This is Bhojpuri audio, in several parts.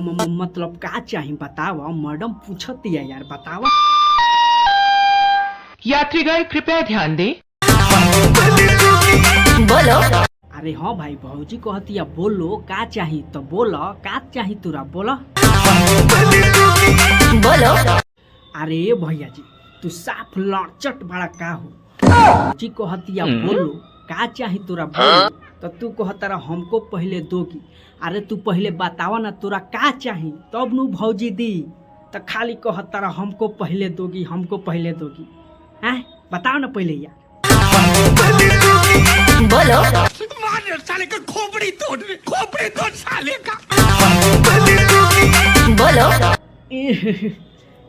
मतलब का चाही बतावा, मैडम पूछती है यार बतावा। यात्रीगण कृपया ध्यान दें। बोलो। अरे हाँ भाई भौजी कहती है बोलो का चाही, तो बोलो का चाही तोरा बोलो। बोलो। अरे भैया जी तू साफ लड़चट बड़ा का हो। भौजी कहती है बोलो का चाही तोरा बोलो, तो तू कहता हमको पहले दोगी। अरे तू पहले बतावा ना तोरा का चाही तब नु भौजी दी, तो खाली कहता हमको पहले दोगी हमको पहले दोगी। हैं बताओ ना पहले यार। बोलो। मार साले का खोपड़ी तोड़ साले का। बोलो।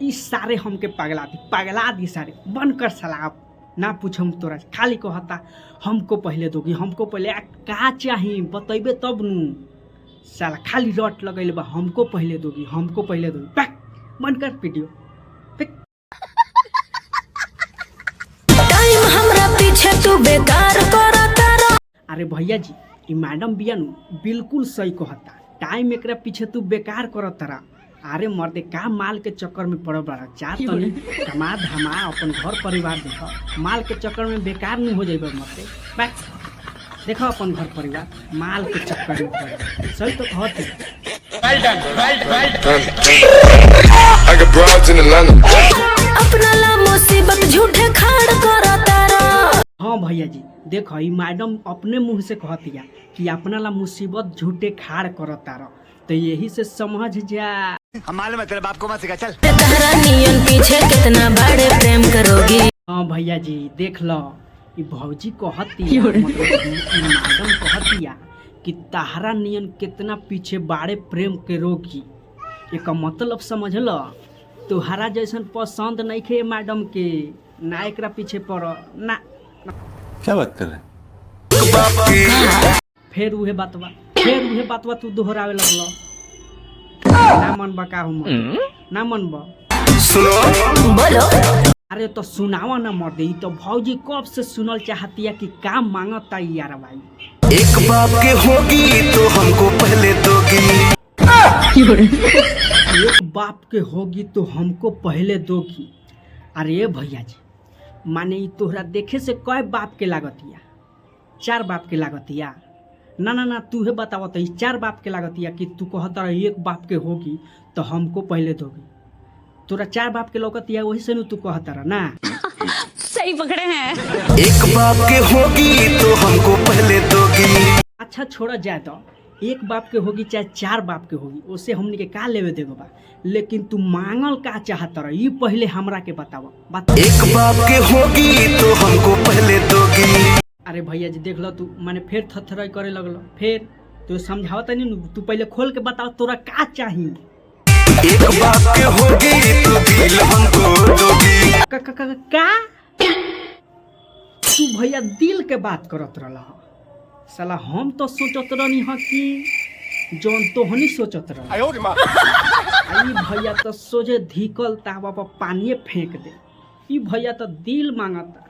इस सारे हमके पगला दी सारे बनकर सलाब ना पूछम तोरा, खाली कहता हमको पहले दोगी हमको पहले। का चाही बतैबे तब नु, साला खाली रट लगैले बा हमको पहले दोगी हमको पहले दोगी। पैक बंद कर वीडियो। टाइम हमरा पीछे तू बेकार करता रह। अरे भैया जी ई मैडम बिया नु बिल्कुल सही कहता, टाइम एकरा पीछे तू बेकार करत रहा। अरे मर्दे का माल के चक्कर में पड़ बड़ा चार तनी कमा धमा अपन घर परिवार देख, माल के चक्कर में बेकार नहीं हो जाइबे मर्दे। बैक देखो अपन घर परिवार माल के चक्कर में पड़, सही तो कहत है। अपना ला मुसीबत झूठे खाड़ करता रह। हाँ भैया जी देखो ई मैडम अपने मुंह से कहती है कि अपना ला मुसीबत झूठे खाड़ करता रह, तो यही से समझ जा। हमारे में तेरे बाप को मत सिखा चल। तहरा नियन पीछे कितना बड़े प्रेम करोगी। हाँ भैया जी देख लो ई भौजी कहती है, मतलब ई मैडम कहती है कि तहरा नियन कितना पीछे बाड़े प्रेम के रोगी। एक मतलब समझ लो, तुहरा जैसन पसंद नहीं खे मैडम के ना एकरा पीछे पड़ ना। क्या बात कर रहे हैं? फिर उहे बातवा तू दोहरावे लगलो। ना मनबा का हम ना मनबा। सुनो। बोलो। अरे तो सुनावा ना मर्दे, ई तो भौजी कब से सुनल चाहती है कि का मांगता यार भाई। एक बाप के होगी तो हमको पहले दोगी। एक बाप के होगी तो हमको पहले दोगी। अरे भैया जी माने ई तोहरा देखे से कई बाप के लागतिया? 4 बाप के लागतिया? ना ना ना तू बतावा तो 4 बाप के लागतिया कि तू कहता एक बाप के होगी तो हमको पहले दोगी। तोरा 4 बाप के लगतिया वही से तू कहता ना। सही पकड़े हैं। एक बाप के होगी तो हमको पहले दोगी। अच्छा छोड़ा जाए तो एक बाप के होगी चाहे 4 बाप के होगी उससे हमने के का लेवे देगो बा, लेकिन तू मांगल का चाहता रह ये पहले हमरा के बतावा। एक बाप के होगी तो हमको पहले दोगी। अरे भैया जी देख लो तू माने फिर थरथराई करे लगलो, फिर तू समझावता नहीं, तू पहले खोल के बताओ तोरा का चाहिए। एक बाप के होगी तो दिल हमको दोगी। का तू भैया दिल के बात करत रहला? साला हम तो सोचत रहनी ह कि जौन तोहनी सोचत रह। आई भैया तो सोझे धिकल तावा पर पानी फेंक दे। ई भैया तो दिल मांगता।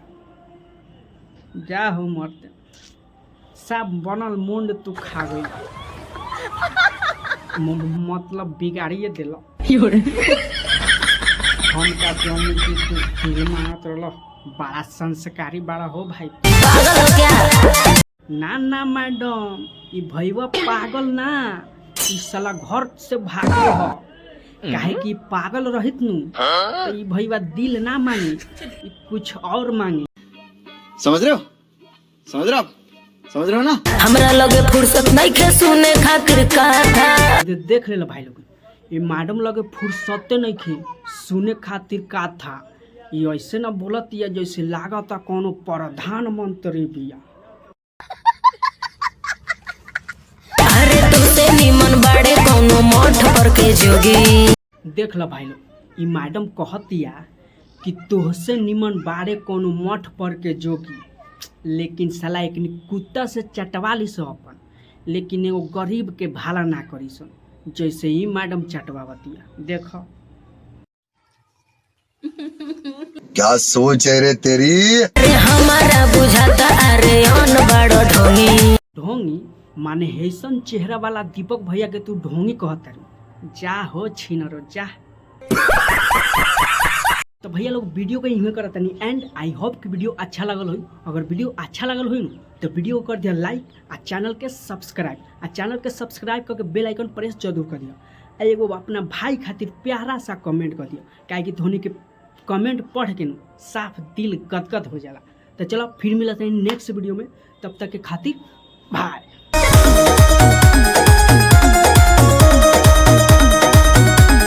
जा हो मरते सब बनल मुंड तू खा गई, मतलब बिगाड़िए दिल। हम का जौन की तू दिल मांगत रहल, बड़ा संस्कारी बड़ा हो भाई। पागल हो क्या? ना ना मैडम ई भैया पागल ना, ई साला घर से भागल हो। काहे कि पागल रहित नु तो ई भैया दिल ना मांगे, ई कुछ और मांगे। समझ रहे हो ना? हमरा लगे फुर्सत नहीं खे सुने खातिर कथा। देख ले भाई लोग ये मैडम लगे फुर्सते नहीं खे सुने खातिर का था। ये ऐसे ना बोलत या जैसे लागता कोनो प्रधानमंत्री बिया। अरे तुसे निमन बाड़े कोनो मठ पर के जोगी। देख लो भाई लोग ये मैडम कहतिया कि तोहसे निमन बाड़े कोनो मठ पर के जोगी, लेकिन साला एक कुत्ता से चटवा ली सो अपन, लेकिन एगो गरीब के भाला ना करी सन जैसे ही मैडम चटवावतिया। देखो क्या सोच है रे तेरी। अरे हमारा बुझाता अरे अन बड़ो ढोंगी। ढोंगी माने हैसन चेहरा वाला दीपक भैया के तू ढोंगी कहता रे? जा हो छिनरो जा। तो भैया लोग वीडियो को यहीं करत तनी एंड आई होप कि वीडियो अच्छा लगल हो। अगर वीडियो अच्छा लगल हो तो वीडियो को कर दिया लाइक आ चैनल के सब्सक्राइब करके बेल आइकन प्रेस जरूर कर दिया। एगो अपना भाई खातिर प्यारा सा कमेंट कर दिया, काहे कि धोनी के कमेंट पढ़ के साफ दिल गदगद हो जाला। तो चलो फिर मिलते हैं नेक्स्ट वीडियो में, तब तक के खातिर बाय।